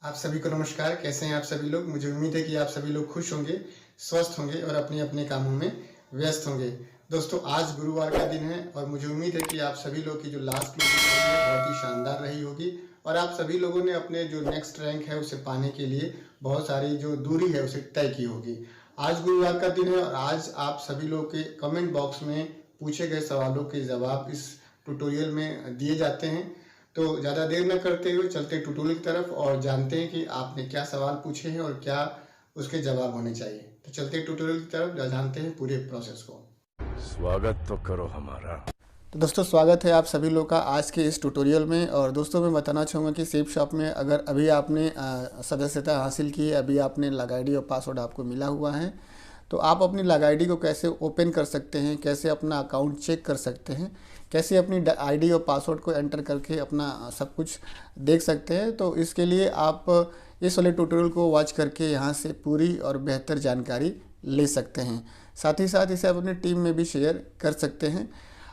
आप सभी को नमस्कार। कैसे हैं आप सभी लोग? मुझे उम्मीद है कि आप सभी लोग खुश होंगे, स्वस्थ होंगे और अपने अपने कामों में व्यस्त होंगे। दोस्तों, आज गुरुवार का दिन है और मुझे उम्मीद है कि आप सभी लोग की जो लास्ट क्लोजिंग रही है बहुत ही शानदार रही होगी और आप सभी लोगों ने अपने जो नेक्स्ट रैंक है उसे पाने के लिए बहुत सारी जो दूरी है उसे तय की होगी। आज गुरुवार का दिन है और आज आप सभी लोग के कमेंट बॉक्स में पूछे गए सवालों के जवाब इस ट्यूटोरियल में दिए जाते हैं। तो ज़्यादा देर न करते हुए चलते ट्यूटोरियल की तरफ और जानते हैं कि आपने क्या सवाल पूछे हैं और क्या उसके जवाब होने चाहिए। तो चलते ट्यूटोरियल की तरफ जानते हैं पूरे प्रोसेस को। स्वागत तो करो हमारा। तो दोस्तों, स्वागत है आप सभी लोग का आज के इस ट्यूटोरियल में। और दोस्तों, मैं बताना चाहूँगा कि सेफ शॉप में अगर अभी आपने सदस्यता हासिल की है, अभी आपने लॉग आईडी और पासवर्ड आपको मिला हुआ है, तो आप अपनी लॉग आईडी को कैसे ओपन कर सकते हैं, कैसे अपना अकाउंट चेक कर सकते हैं, कैसे अपनी आईडी और पासवर्ड को एंटर करके अपना सब कुछ देख सकते हैं। तो इसके लिए आप इस वाले ट्यूटोरियल को वॉच करके यहाँ से पूरी और बेहतर जानकारी ले सकते हैं। साथ ही साथ इसे अपनी टीम में भी शेयर कर सकते हैं।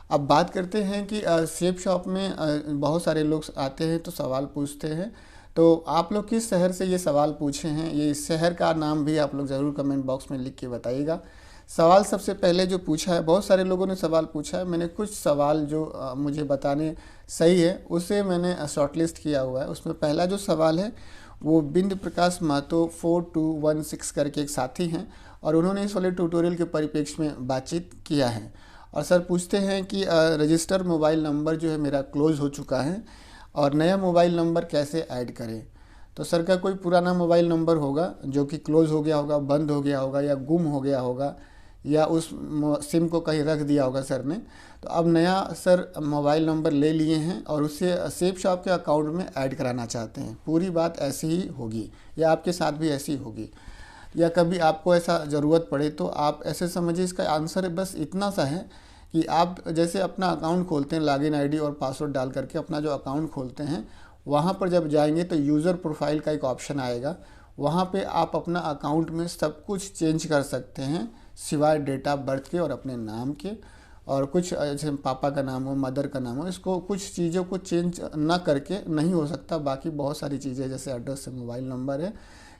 अब बात करते हैं कि सेफ शॉप में बहुत सारे लोग आते हैं तो सवाल पूछते हैं। तो आप लोग किस शहर से ये सवाल पूछे हैं, ये शहर का नाम भी आप लोग ज़रूर कमेंट बॉक्स में लिख के बताइएगा। सवाल सबसे पहले जो पूछा है, बहुत सारे लोगों ने सवाल पूछा है, मैंने कुछ सवाल जो मुझे बताने सही है उसे मैंने शॉर्टलिस्ट किया हुआ है। उसमें पहला जो सवाल है वो बिंद प्रकाश महतो 4216 करके एक साथी हैं और उन्होंने इस वाले ट्यूटोरियल के परिप्रेक्ष्य में बातचीत किया है। और सर पूछते हैं कि रजिस्टर मोबाइल नंबर जो है मेरा क्लोज़ हो चुका है और नया मोबाइल नंबर कैसे ऐड करें। तो सर का कोई पुराना मोबाइल नंबर होगा जो कि क्लोज़ हो गया होगा, बंद हो गया होगा या गुम हो गया होगा या उस सिम को कहीं रख दिया होगा सर ने। तो अब नया सर मोबाइल नंबर ले लिए हैं और उसे सेफ शॉप के अकाउंट में ऐड कराना चाहते हैं। पूरी बात ऐसी ही होगी या आपके साथ भी ऐसी होगी, या कभी आपको ऐसा ज़रूरत पड़े तो आप ऐसे समझिए। इसका आंसर बस इतना सा है कि आप जैसे अपना अकाउंट खोलते हैं, लॉगिन आईडी और पासवर्ड डाल करके अपना जो अकाउंट खोलते हैं, वहाँ पर जब जाएंगे तो यूज़र प्रोफाइल का एक ऑप्शन आएगा। वहाँ पे आप अपना अकाउंट में सब कुछ चेंज कर सकते हैं सिवाय डेट ऑफ बर्थ के और अपने नाम के, और कुछ जैसे पापा का नाम हो, मदर का नाम हो, इसको कुछ चीज़ों को चेंज ना करके नहीं हो सकता। बाकी बहुत सारी चीज़ें जैसे एड्रेस है, मोबाइल नंबर है,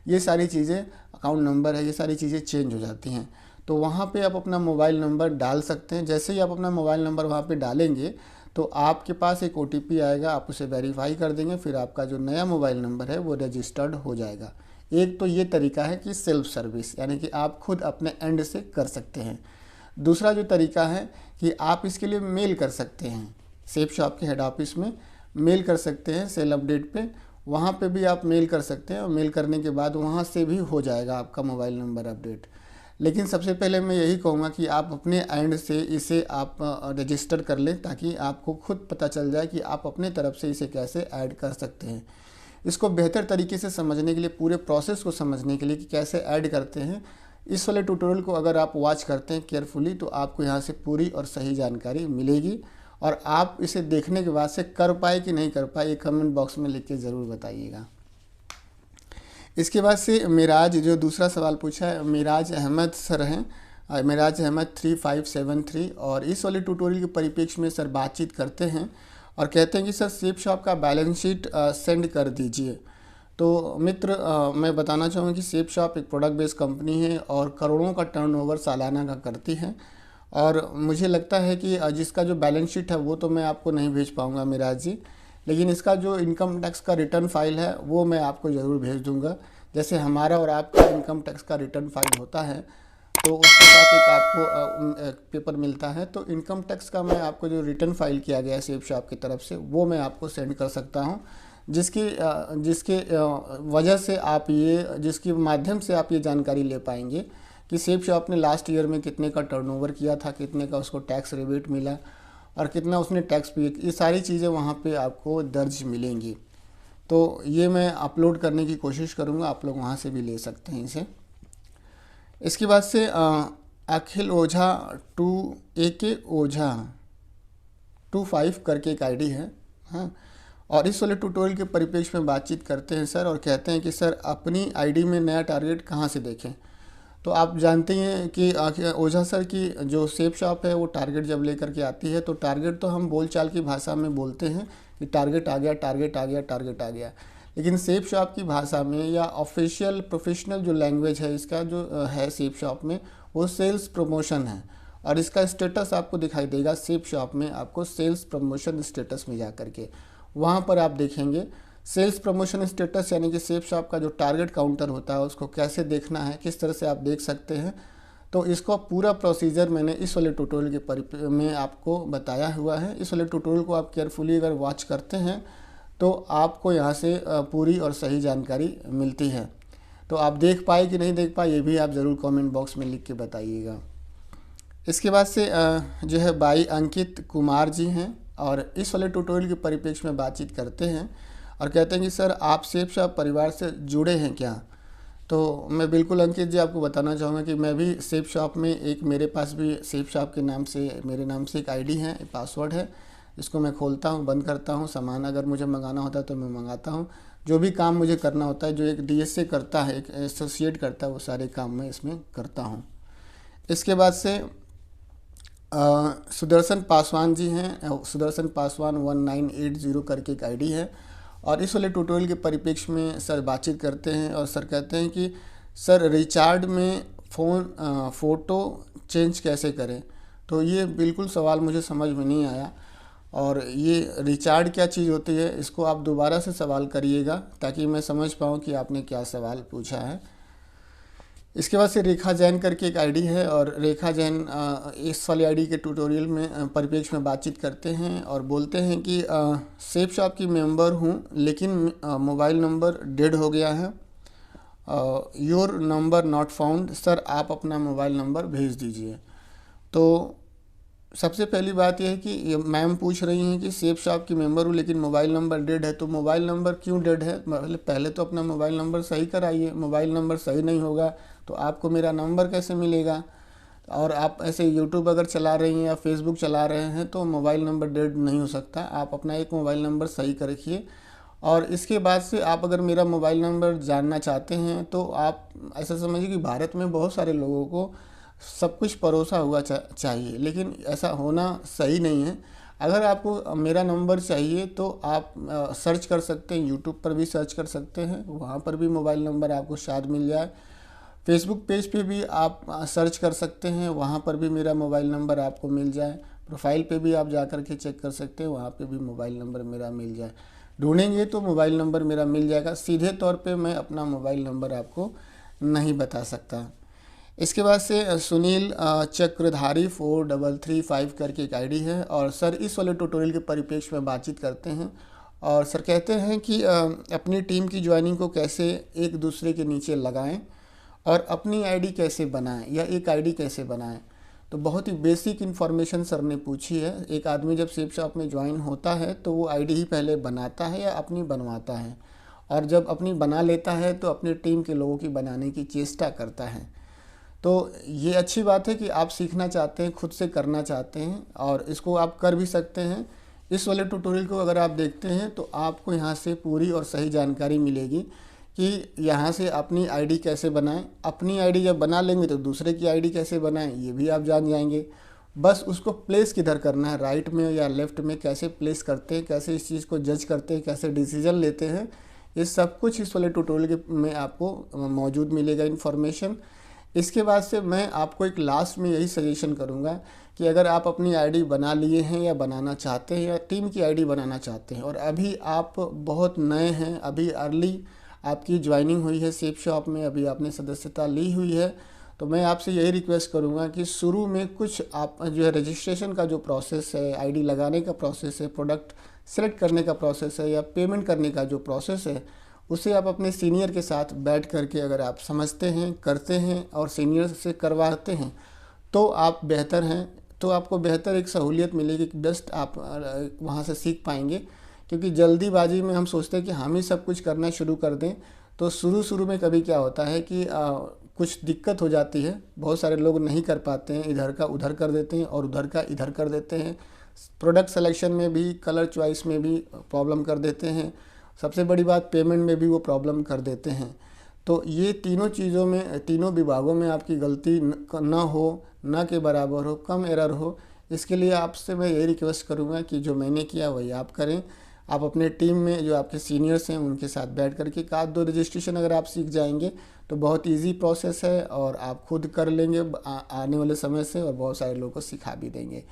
ये सारी चीज़ें, अकाउंट नंबर है, ये सारी चीज़ें चेंज हो जाती हैं। तो वहाँ पे आप अपना मोबाइल नंबर डाल सकते हैं। जैसे ही आप अपना मोबाइल नंबर वहाँ पे डालेंगे तो आपके पास एक OTP आएगा, आप उसे वेरीफाई कर देंगे, फिर आपका जो नया मोबाइल नंबर है वो रजिस्टर्ड हो जाएगा। एक तो ये तरीका है कि सेल्फ सर्विस, यानी कि आप खुद अपने एंड से कर सकते हैं। दूसरा जो तरीका है कि आप इसके लिए मेल कर सकते हैं, सेफ शॉप के हेड ऑफिस में मेल कर सकते हैं सेल अपडेट पे, वहाँ पे भी आप मेल कर सकते हैं और मेल करने के बाद वहाँ से भी हो जाएगा आपका मोबाइल नंबर अपडेट। लेकिन सबसे पहले मैं यही कहूँगा कि आप अपने एंड से इसे आप रजिस्टर कर लें ताकि आपको खुद पता चल जाए कि आप अपने तरफ से इसे कैसे ऐड कर सकते हैं। इसको बेहतर तरीके से समझने के लिए, पूरे प्रोसेस को समझने के लिए कि कैसे ऐड करते हैं, इस वाले ट्यूटोरियल को अगर आप वॉच करते हैं केयरफुली तो आपको यहाँ से पूरी और सही जानकारी मिलेगी। और आप इसे देखने के बाद से कर पाए कि नहीं कर पाए, ये कमेंट बॉक्स में लिख के ज़रूर बताइएगा। इसके बाद से मिराज जो दूसरा सवाल पूछा है, मिराज अहमद सर हैं, मिराज अहमद 3573, और इस वाले ट्यूटोरियल के परिप्रेक्ष्य में सर बातचीत करते हैं और कहते हैं कि सर सेफ शॉप का बैलेंस शीट सेंड कर दीजिए। तो मित्र, मैं बताना चाहूँगा कि सेफ शॉप एक प्रोडक्ट बेस्ड कंपनी है और करोड़ों का टर्नओवर सालाना का करती है। और मुझे लगता है कि जिसका जो बैलेंस शीट है वो तो मैं आपको नहीं भेज पाऊँगा मिराज जी, लेकिन इसका जो इनकम टैक्स का रिटर्न फाइल है वो मैं आपको ज़रूर भेज दूंगा। जैसे हमारा और आपका इनकम टैक्स का रिटर्न फाइल होता है तो उसके साथ एक आपको पेपर मिलता है। तो इनकम टैक्स का मैं आपको जो रिटर्न फाइल किया गया है सेफ शॉप की तरफ से वो मैं आपको सेंड कर सकता हूँ, जिसके वजह से आप जिसके माध्यम से आप ये जानकारी ले पाएंगे कि सेफ शॉप ने लास्ट ईयर में कितने का टर्नओवर किया था, कितने का उसको टैक्स रिबेट मिला और कितना उसने टैक्स पे, ये सारी चीज़ें वहाँ पे आपको दर्ज मिलेंगी। तो ये मैं अपलोड करने की कोशिश करूँगा, आप लोग वहाँ से भी ले सकते हैं इसे। इसके बाद से अखिल ओझा 2AK ओझा 25 करके एक आईडी है, हाँ, और इस वाले ट्यूटोरियल के परिप्रेक्ष्य में बातचीत करते हैं सर और कहते हैं कि सर अपनी आईडी में नया टारगेट कहाँ से देखें। तो आप जानते हैं कि ओझा सर की जो सेफ शॉप है वो टारगेट जब लेकर के आती है तो टारगेट तो हम बोलचाल की भाषा में बोलते हैं कि टारगेट आ गया, टारगेट आ गया, टारगेट आ गया। लेकिन सेफ शॉप की भाषा में या ऑफिशियल प्रोफेशनल जो लैंग्वेज है इसका जो है सेफ शॉप में, वो सेल्स प्रमोशन है। और इसका स्टेटस आपको दिखाई देगा सेफ शॉप में, आपको सेल्स प्रमोशन स्टेटस में जा करके वहाँ पर आप देखेंगे सेल्स प्रमोशन स्टेटस, यानी कि सेफ शॉप का जो टारगेट काउंटर होता है उसको कैसे देखना है, किस तरह से आप देख सकते हैं। तो इसको पूरा प्रोसीजर मैंने इस वाले ट्यूटोरियल के में आपको बताया हुआ है। इस वाले ट्यूटोरियल को आप केयरफुली अगर वॉच करते हैं तो आपको यहाँ से पूरी और सही जानकारी मिलती है। तो आप देख पाए कि नहीं देख पाए, ये भी आप ज़रूर कमेंट बॉक्स में लिख के बताइएगा। इसके बाद से जो है भाई अंकित कुमार जी हैं और इस वाले ट्यूटोरियल के परिप्रेक्ष्य में बातचीत करते हैं और कहते हैं कि सर आप सेफ शॉप परिवार से जुड़े हैं क्या। तो मैं बिल्कुल अंकित जी आपको बताना चाहूँगा कि मैं भी सेफ शॉप में एक, मेरे पास भी सेफ शॉप के नाम से, मेरे नाम से एक आईडी है, पासवर्ड है, इसको मैं खोलता हूँ, बंद करता हूँ। सामान अगर मुझे मंगाना होता है तो मैं मंगाता हूँ, जो भी काम मुझे करना होता है, जो एक डीएसए करता है, एक एसोसिएट करता है, वो सारे काम मैं इसमें करता हूँ। इसके बाद से सुदर्शन पासवान जी हैं, सुदर्शन पासवान 1980 करके एक आईडी है और इस वाले ट्यूटोरियल के परिप्रेक्ष्य में सर बातचीत करते हैं और सर कहते हैं कि सर रिचार्ज में फ़ोटो चेंज कैसे करें। तो ये बिल्कुल सवाल मुझे समझ में नहीं आया और ये रिचार्ज क्या चीज़ होती है, इसको आप दोबारा से सवाल करिएगा ताकि मैं समझ पाऊँ कि आपने क्या सवाल पूछा है। इसके बाद से रेखा जैन करके एक आईडी है और रेखा जैन इस वाली आईडी के ट्यूटोरियल में परिप्रेक्ष्य में बातचीत करते हैं और बोलते हैं कि सेफ शॉप की मेंबर हूँ लेकिन मोबाइल नंबर डेड हो गया है, your number not found, sir आप अपना मोबाइल नंबर भेज दीजिए। तो सबसे पहली बात यह है कि मैम पूछ रही हैं कि सेफ शॉप की मेंबर हूँ लेकिन मोबाइल नंबर डेड है, तो मोबाइल नंबर क्यों डेड है, पहले तो अपना मोबाइल नंबर सही कराइए। मोबाइल नंबर सही नहीं होगा तो आपको मेरा नंबर कैसे मिलेगा। और आप ऐसे यूट्यूब अगर चला रही हैं या फेसबुक चला रहे हैं तो मोबाइल नंबर डेड नहीं हो सकता। आप अपना एक मोबाइल नंबर सही कर रखिए और इसके बाद से आप अगर मेरा मोबाइल नंबर जानना चाहते हैं तो आप ऐसा समझिए कि भारत में बहुत सारे लोगों को सब कुछ परोसा हुआ चाहिए, लेकिन ऐसा होना सही नहीं है। अगर आपको मेरा नंबर चाहिए तो आप सर्च कर सकते हैं, यूट्यूब पर भी सर्च कर सकते हैं, वहाँ पर भी मोबाइल नंबर आपको शायद मिल जाए। फेसबुक पेज पे भी आप सर्च कर सकते हैं, वहाँ पर भी मेरा मोबाइल नंबर आपको मिल जाए। प्रोफाइल पे भी आप जा कर के चेक कर सकते हैं, वहाँ पे भी मोबाइल नंबर मेरा मिल जाए। ढूंढेंगे तो मोबाइल नंबर मेरा मिल जाएगा। सीधे तौर पे मैं अपना मोबाइल नंबर आपको नहीं बता सकता। इसके बाद से सुनील चक्रधारी 4335 करके एक आईडी है और सर इस वाले ट्यूटोरियल के परिप्रेक्ष्य में बातचीत करते हैं और सर कहते हैं कि अपनी टीम की ज्वाइनिंग को कैसे एक दूसरे के नीचे लगाएं और अपनी आईडी कैसे बनाएं या एक आईडी कैसे बनाएं। तो बहुत ही बेसिक इन्फॉर्मेशन सर ने पूछी है। एक आदमी जब सेफ शॉप में ज्वाइन होता है तो वो आईडी ही पहले बनाता है या अपनी बनवाता है, और जब अपनी बना लेता है तो अपनी टीम के लोगों की बनाने की चेष्टा करता है। तो ये अच्छी बात है कि आप सीखना चाहते हैं, खुद से करना चाहते हैं और इसको आप कर भी सकते हैं। इस वाले ट्यूटोरियल को अगर आप देखते हैं तो आपको यहाँ से पूरी और सही जानकारी मिलेगी कि यहाँ से अपनी आईडी कैसे बनाएं। अपनी आईडी जब बना लेंगे तो दूसरे की आईडी कैसे बनाएं ये भी आप जान जाएंगे। बस उसको प्लेस किधर करना है, राइट में या लेफ़्ट में कैसे प्लेस करते हैं, कैसे इस चीज़ को जज करते हैं, कैसे डिसीजन लेते हैं, ये सब कुछ इस वाले ट्यूटोरियल में आपको मौजूद मिलेगा इन्फॉर्मेशन। इसके बाद से मैं आपको एक लास्ट में यही सजेशन करूंगा कि अगर आप अपनी आईडी बना लिए हैं या बनाना चाहते हैं या टीम की आईडी बनाना चाहते हैं और अभी आप बहुत नए हैं, अभी अर्ली आपकी ज्वाइनिंग हुई है सेफ शॉप में, अभी आपने सदस्यता ली हुई है, तो मैं आपसे यही रिक्वेस्ट करूंगा कि शुरू में कुछ आप जो है रजिस्ट्रेशन का जो प्रोसेस है, आईडी लगाने का प्रोसेस है, प्रोडक्ट सेलेक्ट करने का प्रोसेस है या पेमेंट करने का जो प्रोसेस है, उसे आप अपने सीनियर के साथ बैठ करके अगर आप समझते हैं, करते हैं और सीनियर से करवाते हैं तो आप बेहतर हैं, तो आपको बेहतर एक सहूलियत मिलेगी कि बेस्ट आप वहाँ से सीख पाएंगे। क्योंकि जल्दीबाजी में हम सोचते हैं कि हम ही सब कुछ करना शुरू कर दें, तो शुरू में कभी क्या होता है कि कुछ दिक्कत हो जाती है, बहुत सारे लोग नहीं कर पाते हैं, इधर का उधर कर देते हैं और उधर का इधर कर देते हैं। प्रोडक्ट सिलेक्शन में भी, कलर चॉइस में भी प्रॉब्लम कर देते हैं, सबसे बड़ी बात पेमेंट में भी वो प्रॉब्लम कर देते हैं। तो ये तीनों चीज़ों में, तीनों विभागों में आपकी गलती ना हो, ना के बराबर हो, कम एरर हो, इसके लिए आपसे मैं यही रिक्वेस्ट करूँगा कि जो मैंने किया वही आप करें। आप अपने टीम में जो आपके सीनियर्स हैं उनके साथ बैठ करके एक आध 2 रजिस्ट्रेशन अगर आप सीख जाएंगे तो बहुत इजी प्रोसेस है और आप खुद कर लेंगे आने वाले समय से, और बहुत सारे लोगों को सिखा भी देंगे।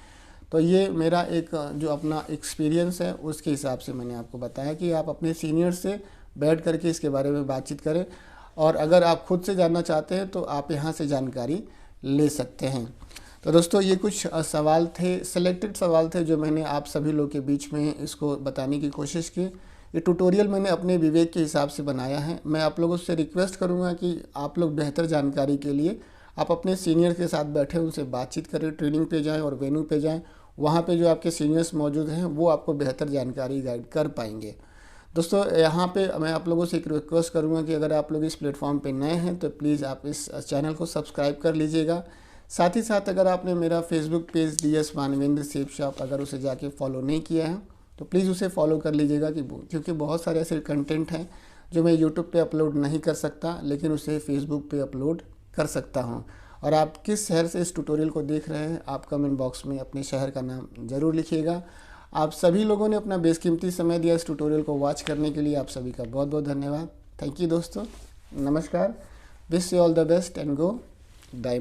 तो ये मेरा एक जो अपना एक्सपीरियंस है उसके हिसाब से मैंने आपको बताया कि आप अपने सीनियर से बैठ करके इसके बारे में बातचीत करें, और अगर आप खुद से जानना चाहते हैं तो आप यहाँ से जानकारी ले सकते हैं। तो दोस्तों ये कुछ सवाल थे, सिलेक्टेड सवाल थे जो मैंने आप सभी लोग के बीच में इसको बताने की कोशिश की। ये ट्यूटोरियल मैंने अपने विवेक के हिसाब से बनाया है। मैं आप लोगों से रिक्वेस्ट करूँगा कि आप लोग बेहतर जानकारी के लिए आप अपने सीनियर के साथ बैठे उनसे बातचीत करें, ट्रेनिंग पे जाएँ और वेन्यू पे जाएँ। वहाँ पे जो आपके सीनियर्स मौजूद हैं वो आपको बेहतर जानकारी गाइड कर पाएंगे। दोस्तों यहाँ पे मैं आप लोगों से एक रिक्वेस्ट करूँगा कि अगर आप लोग इस प्लेटफॉर्म पे नए हैं तो प्लीज़ आप इस चैनल को सब्सक्राइब कर लीजिएगा। साथ ही साथ अगर आपने मेरा Facebook page DS Manvendra safe shop अगर उसे जाके फॉलो नहीं किया है तो प्लीज़ उसे फॉलो कर लीजिएगा, क्योंकि बहुत सारे ऐसे कंटेंट हैं जो मैं यूट्यूब पे अपलोड नहीं कर सकता लेकिन उसे फेसबुक पे अपलोड कर सकता हूँ। और आप किस शहर से इस ट्यूटोरियल को देख रहे हैं आप कमेंट बॉक्स में अपने शहर का नाम ज़रूर लिखिएगा। आप सभी लोगों ने अपना बेशकीमती समय दिया इस ट्यूटोरियल को वॉच करने के लिए, आप सभी का बहुत बहुत धन्यवाद। थैंक यू दोस्तों, नमस्कार, wish you all the best and go diamond.